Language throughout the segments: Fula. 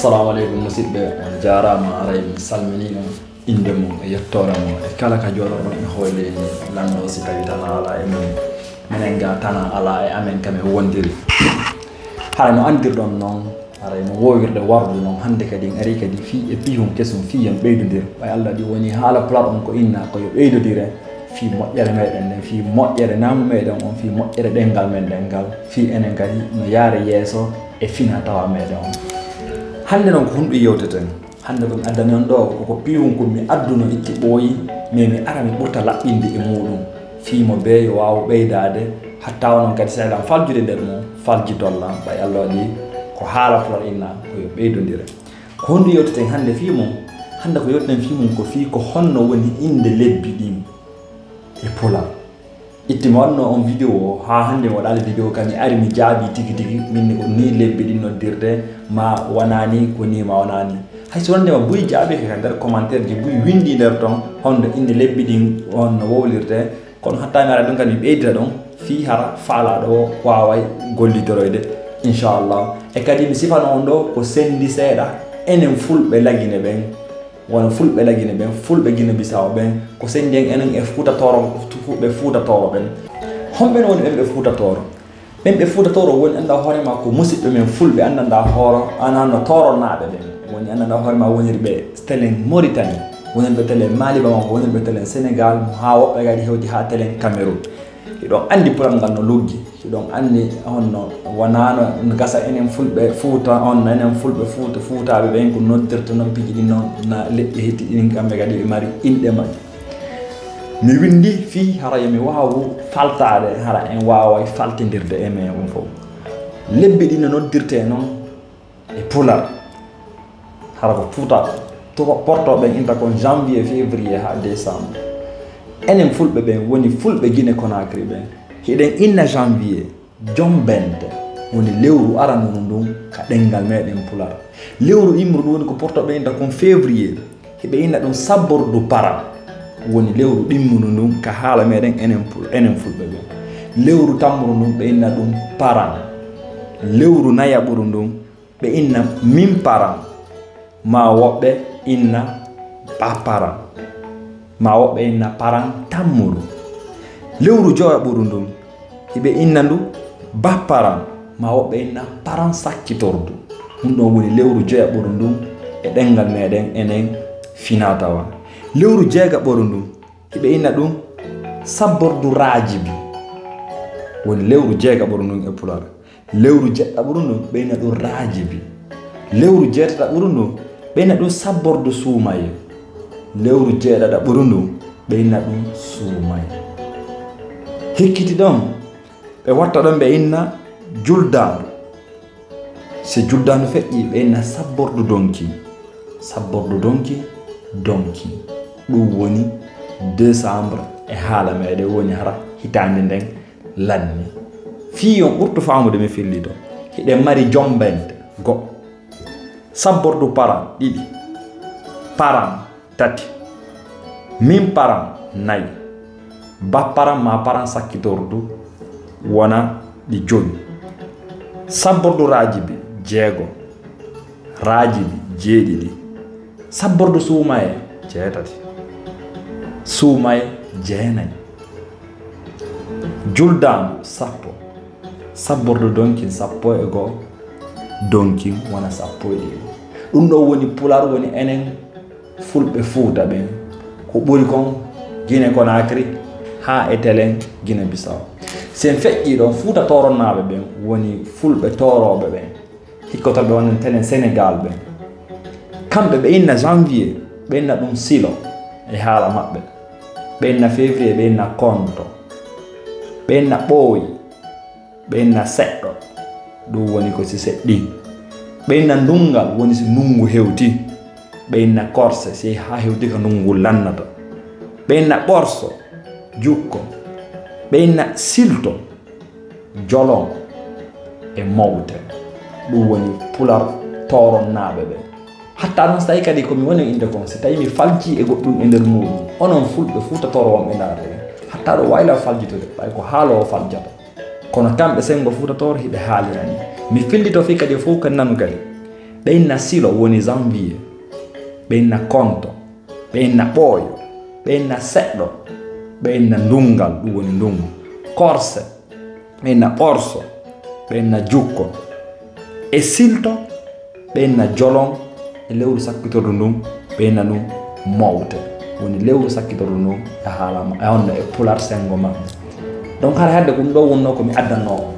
assalamu alaikum musidɓe on jarama aray mi salminima inde mum e yettore mum e kala ka joɗoɗon e hoyleni lanno si tawi tan ala e min minen ga tan ala e amen kam e wondiri haray no andirɗon noon haray no wowirde wardu noon hande kadi en ari kadi fi e pihum kesum fi en ɓeydodir ɓay allah ɗi woni haala pular on ko inna ko yo ɓeydodire fi moƴƴere meɗen nden fi moƴƴere namu meɗen on fi moƴƴere ɗengal men ɗengal fi enen kadi no yaare yeeso e fina tawa meɗen on hande noon ko hunɗum yewteten hande komi addani on ɗo koko pihum ko mi adduno itti ɓooyi mais mi ara mi ɓurta laɓɓinde e muɗum fimo be yo wawa ɓeydade hatta onon kadi sehlam faljude nder mum falji dollam ɓay allah waɗi ko haala pular inna ko yo ɓeydodire ko hunɗum yewteten hande fimum hande ko yewteten fimum ko fi ko honno woni inde lebbi ɗin e pular ittimi wanno on vidéo o ha hande mi waɗali vidéo kam mi ari mi jaabi tigi tigi minni ko ni lebbi ɗin noddirde ma wonani ko ni ma wonani hay so wondema buy jaabi ka nder commentaire ji buy windi nder ton hondo inde lebbi ɗin on no wowlirte kono hatta mi ara ɗum kadi mi ɓeydita ɗon fi hara faalaɗo o waway gollitoroyde inchallah e kadi mi sifano on ɗo ko sendi seeɗa enen fulɓe lagine ɓen wona fulɓe lagine ɓen fulɓe Guinée Bissau ɓen ko sendi en enen e ɓe fuutatoro ɓen homɓen woni ɓen ɓe fuutatoro ɓen ɓe fuutatoro woni anda hoorema ko musidɓe men fulɓe andanda hooro anano toronnaɓe ɓen woni andanda hoorema woniri ɓe télé Mauritanie wonirɓe télé Mali Bamako wonirɓe télé Sénégal ha woɓɓe kadi hewti ha télé Cameroun hiɗon andi pural ngal no luggi hiɗon andi honno wonano gasa enen fulɓe fuuta on enen fulɓe fuutaɓe ɓen ko noddirta noon piiji ɗin noon na leƴƴi hetti ɗin kamɓe kadi ɓe mari inɗe majji mi windi fi hara yomi wawu faltade hara en waway faltidirde e men on fof lebbi ɗi no noddirte noon e pular hara ko fuutaɓe to portoɓe inta kon janvier février ha décembre enen fulɓe ɓen woni fulɓe Guinée Conakry ɓen hiɗen inna janvier jombente woni lewru aranunu ndun ka ɗengal meɗen pular lewru imru ɗum woni ko portoɓe inta kon février hiɓe inna ɗum sabbordu param woni lewru ɗimmunu ndun ka haala meɗen enen fulɓe ɓen lewru tamburu ndun ɓe inna ɗum paran lewru nayaɓuru ndun ɓe inna min paran ma woɓɓe inna paparan ma woɓɓe inna paran tammuru lewru joyaɓuru ndun hiɓe inna ndu bapparan ma woɓɓe inna paran sakkitordu ɗum ɗon woni lewru joyaɓuru ndun e ɗengal meɗen enen finatawa lewru jeegaɓoru ndun hiɓe inna ɗum sabbordu rajibi woni lewru jeegaɓoru ndun e pular lewru jeɗɗaɓuru ndun ɓe inna ɗum rajibi lewru jeetataɓuru ndun ɓe inna ɗum sabbordu suumaye lewru jeeɗaɗaɓuru ndun ɓe inna ɗum suumaye hikkiti ɗon ɓe watta ɗon ɓe inna juldandu so juldandu feƴƴi ɓe inna sabbordu donki donki ɗum woni décembre e haala meɗen woni hara hitande nden lanni fi on ɓurtu famude mi filli ɗon hiɗen mari jombente goɗɗo sabbordu paran ɗiɗi paran tati min paran nayi bapparan ma paran sakkitordu wona ɗi joyi sabbordu rajibi jeego rajibi jeeɗiɗi sabbordu suumaye jeetati suumaye jeenayi juldandu sappo sabbordu donkin sappo e goo donkin wona sappo e ɗiɗi ɗum ɗo woni pular woni enen fulɓe fuuta ɓen ko ɓuri kon Guinée Conakry ha e telen Guinée Bissau sen feƴƴi ɗon fuuta toronnaɓe ɓen woni fulɓe toroɓe ɓen hikkotoɓe wonen telen Sénégal ɓen kamɓe ɓe inna janvier ɓe inna ɗum silo e haala maɓɓe ɓe inna février ɓe inna konto ɓe inna ɓooyi ɓe inna seɗɗo ɗum woni ko si seɗɗi ɓe inna ndungal woni si ndungu hewti ɓe inna corse si ha hewti ko ndungu lannata ɓe inna ɓorso jukko ɓe inna silto jolon e mawte ɗum woni pular toronnaɓe ɓe hatta noon so tawi kadi komi woni inde kon si tawi mi falji e goɗɗum e nder muɗum onon fulɓe fuutatoro wonɓe ndaare hatta ɗo wayla faljitude ɓay ko haalowo faljata kono kamɓe sengo fuutatoro hiɓe haalirani mi fillito fi kadi fof ko nanu kadi ɓe silo woni janvier, ɓe konto, ɓe ɓooyo, ɓe seɗɗo, ɓe ndungal ɗum woni ndungu, korse, ɓe ɓorso, ɓe jukko, e silto ɓe jolon e lewru sakkitordu ndun ɓe ɗum mowte woni lewru sakkitordu ndun e haalama e honno e pular sengo maɓɓe. Donc hara hedde ko ɗum ɗo wonno komi addanno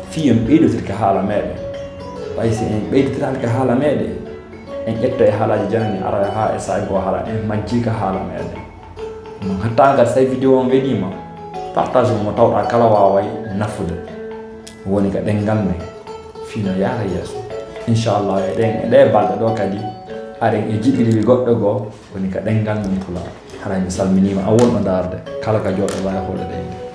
fi en ɓeydotirke haala meɗen way si en ɓeydotiralke haala meɗen en ƴetto e haalaji janni ara ha e sa'i go haala en majjika haala meɗen hatta ngar say vidéo on weɗima partage mo tawɗa kala waway nafude woni ka ɗengal men fino yaara yeeso inchallah eɗen e ɗe balɗe ɗo kadi aɗen e jiɓiriɓe goɗɗo goo woni ka ɗengal men pulaar haray mi salminima a wonɗo darde kala ka jooɗo waya hoɗe ɗen